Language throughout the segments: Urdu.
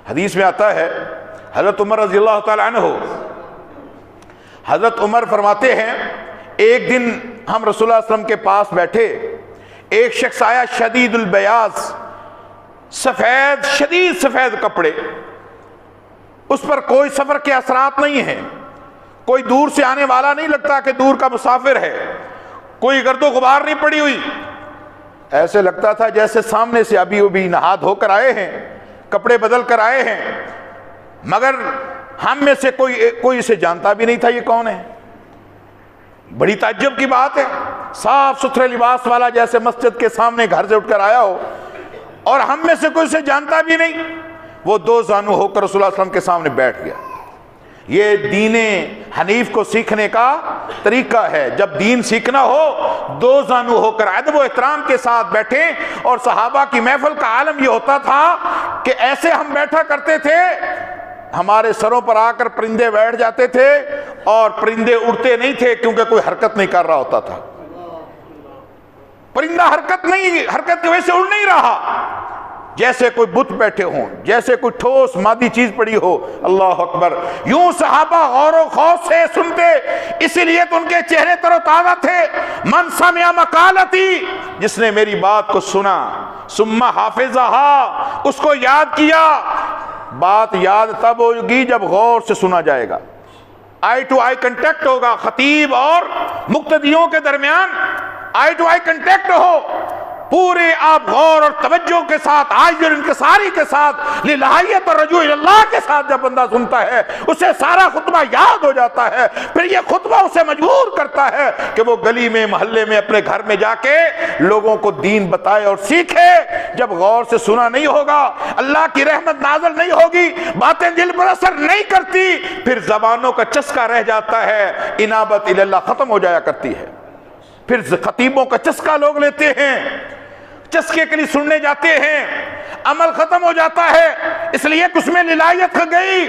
حدیث میں آتا ہے حضرت عمر رضی اللہ تعالیٰ عنہ، حضرت عمر فرماتے ہیں ایک دن ہم رسول اللہ علیہ وسلم کے پاس بیٹھے، ایک شخص آیا شدید البیاض، سفید شدید سفید کپڑے، اس پر کوئی سفر کے اثرات نہیں ہیں، کوئی دور سے آنے والا نہیں لگتا کہ دور کا مسافر ہے، کوئی گرد و غبار نہیں پڑی ہوئی، ایسے لگتا تھا جیسے سامنے سے ابھی نہا دھو کر آئے ہیں، کپڑے بدل کر آئے ہیں، مگر ہم میں سے کوئی اسے جانتا بھی نہیں تھا یہ کون ہے۔ بڑی تعجب کی بات ہے، صاف ستھرے لباس والا جیسے مسجد کے سامنے گھر سے اٹھ کر آیا ہو، اور ہم میں سے کوئی اسے جانتا بھی نہیں۔ وہ دو زانو ہو کر رسول اللہ صلی اللہ علیہ وسلم کے سامنے بیٹھ گیا۔ یہ دین حنیف کو سیکھنے کا طریقہ ہے، جب دین سیکھنا ہو دو زانو ہو کر ادب و احترام کے ساتھ بیٹھیں۔ اور صحابہ کی محفل کا عالم یہ ہوتا تھا کہ ایسے ہم بیٹھا کرتے تھے، ہمارے سروں پر آ کر پرندے بیٹھ جاتے تھے، اور پرندے اڑتے نہیں تھے کیونکہ کوئی حرکت نہیں کر رہا ہوتا تھا۔ پرندہ حرکت کی وجہ سے اڑ نہیں رہا، جیسے کوئی بت بیٹھے ہوں، جیسے کوئی ٹھوس مادی چیز پڑی ہو۔ اللہ اکبر، یوں صحابہ غور و خوف سے سنتے، اسی لیے تو ان کے چہرے تر و تازہ تھے۔ من سمع مقالتی، جس نے میری بات کو سنا، ثم حافظھا، اس کو یاد کیا۔ بات یاد تب ہوگی جب غور سے سنا جائے گا، آئی ٹو آئی کنٹیکٹ ہوگا، خطیب اور مقتدیوں کے درمیان آئی ٹو آئی کنٹیکٹ ہو، پورے آپ غور اور توجہ کے ساتھ، عاجز اور انکساری کے ساتھ، للہیت اور رجوع اللہ کے ساتھ جب بندہ سنتا ہے، اسے سارا خطبہ یاد ہو جاتا ہے۔ پھر یہ خطبہ اسے مجبور کرتا ہے کہ وہ گلی میں، محلے میں، اپنے گھر میں جا کے لوگوں کو دین بتائے اور سیکھے۔ جب غور سے سنا نہیں ہوگا، اللہ کی رحمت نازل نہیں ہوگی، باتیں دل پر اثر نہیں کرتی، پھر زبانوں کا چسکا رہ جاتا ہے، انابت اللہ ختم ہو جایا کرتی ہے۔ پھر خطیبوں کا چسکا لوگ لیتے ہیں، چسکے کے لیے سننے جاتے ہیں، عمل ختم ہو جاتا ہے، اس لیے اس میں للہیت گئی،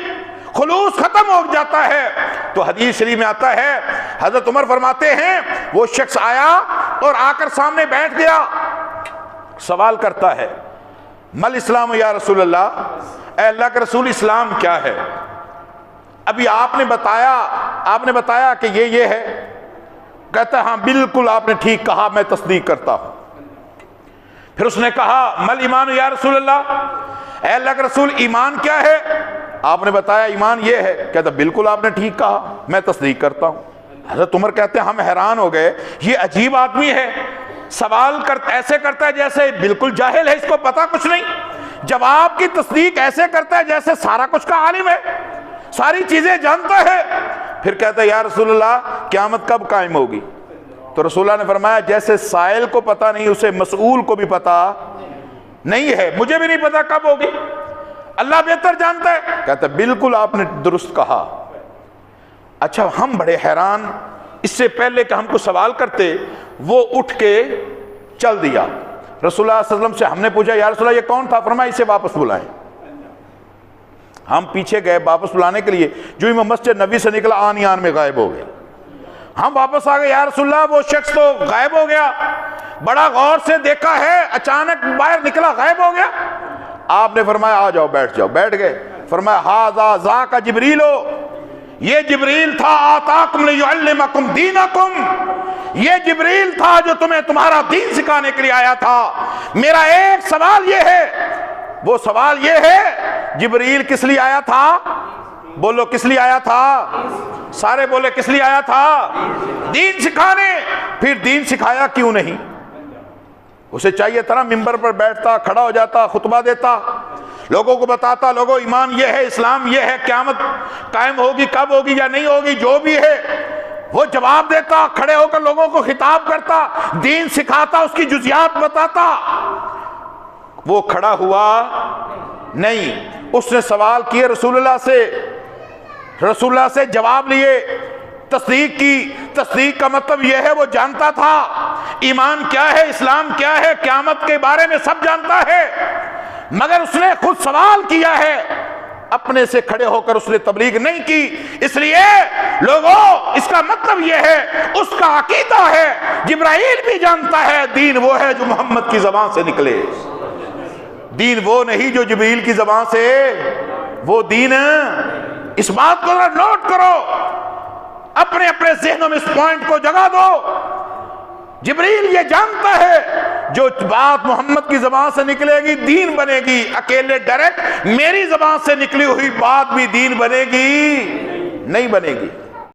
خلوص ختم ہو جاتا ہے۔ تو حدیث شریف میں آتا ہے، حضرت عمر فرماتے ہیں وہ شخص آیا اور آ کر سامنے بیٹھ گیا، سوال کرتا ہے مل اسلام یا رسول اللہ، اے اللہ کے رسول اسلام کیا ہے؟ ابھی آپ نے بتایا کہ یہ ہے۔ کہتا ہے ہاں بالکل آپ نے ٹھیک کہا، میں تصدیق کرتا ہوں۔ پھر اس نے کہا مل ایمان یا رسول اللہ، اے اللہ کے رسول ایمان کیا ہے؟ آپ نے بتایا ایمان یہ ہے۔ کہتا بالکل آپ نے ٹھیک کہا، میں تصدیق کرتا ہوں۔ حضرت عمر کہتے ہیں ہم حیران ہو گئے، یہ عجیب آدمی ہے، سوال ایسے کرتا ہے جیسے بالکل جاہل ہے، اس کو پتا کچھ نہیں، جواب کی تصدیق ایسے کرتا ہے جیسے سارا کچھ کا عالم ہے، ساری چیزیں جانتا ہے۔ پھر کہتا ہے یا رسول اللہ قیامت کب قائم ہوگی؟ تو رسول اللہ نے فرمایا جیسے سائل کو پتا نہیں، اسے مسئول کو بھی پتا نہیں ہے، مجھے بھی نہیں پتا کب ہوگی، اللہ بہتر جانتا ہے۔ کہتا ہے بالکل آپ نے درست کہا۔ اچھا ہم بڑے حیران، اس سے پہلے کہ ہم کو سوال کرتے وہ اٹھ کے چل دیا۔ رسول اللہ صلی اللہ علیہ وسلم سے ہم نے پوچھا یا رسول اللہ یہ کون تھا؟ فرمایا اسے واپس بلائیں۔ ہم پیچھے گئے واپس بلانے کے لیے، جو ہی میں مسجد نبی سے نکلا آن ہی آن میں غائب ہو گیا۔ ہم واپس آ گئے، یا رسول اللہ وہ شخص تو غائب ہو گیا، بڑا غور سے دیکھا ہے، اچانک باہر نکلا غائب ہو گیا۔ آپ نے فرمایا آ جاؤ بیٹھ جاؤ۔ بیٹھ گئے، فرمایا ھذا ذاک جبریل، یہ جبریل تھا، آتاکم لیعلمکم دینکم، یہ جبریل تھا جو تمہیں تمہارا دین سکھانے کے لیے آیا تھا۔ میرا ایک سوال یہ ہے، وہ سوال یہ ہے جبریل کس لیے آیا تھا؟ بولو کس لیے آیا تھا؟ سارے بولے کس لیے آیا تھا؟ دین سکھانے۔ پھر دین سکھایا کیوں نہیں؟ اسے چاہیے تھا نا ممبر پر بیٹھتا، کھڑا ہو جاتا، خطبہ دیتا، لوگوں کو بتاتا لوگوں ایمان یہ ہے، اسلام یہ ہے، قیامت قائم ہوگی کب ہوگی یا نہیں ہوگی، جو بھی ہے وہ جواب دیتا، کھڑے ہو کر لوگوں کو خطاب کرتا، دین سکھاتا، اس کی جزیات بتاتا۔ وہ کھڑا ہوا نہیں، اس نے سوال کیے رسول اللہ سے، رسول اللہ سے جواب لیے، تصدیق کی۔ تصدیق کا مطلب یہ ہے وہ جانتا تھا ایمان کیا ہے، اسلام کیا ہے، قیامت کے بارے میں سب جانتا ہے، مگر اس نے خود سوال کیا ہے، اپنے سے کھڑے ہو کر اس نے تبلیغ نہیں کی۔ اس لیے لوگوں اس کا مطلب یہ ہے، اس کا عقیدہ ہے جبرائیل بھی جانتا ہے دین وہ ہے جو محمد کی زبان سے نکلے، دین وہ نہیں جو جبریل کی زبان سے وہ دین اس بات کو ذرا نوٹ کرو، اپنے اپنے ذہنوں میں اس پوائنٹ کو جگہ دو۔ جبریل یہ جانتا ہے جو بات محمد کی زبان سے نکلے گی دین بنے گی، اکیلے ڈائریکٹ میری زبان سے نکلی ہوئی بات بھی دین بنے گی نہیں بنے گی۔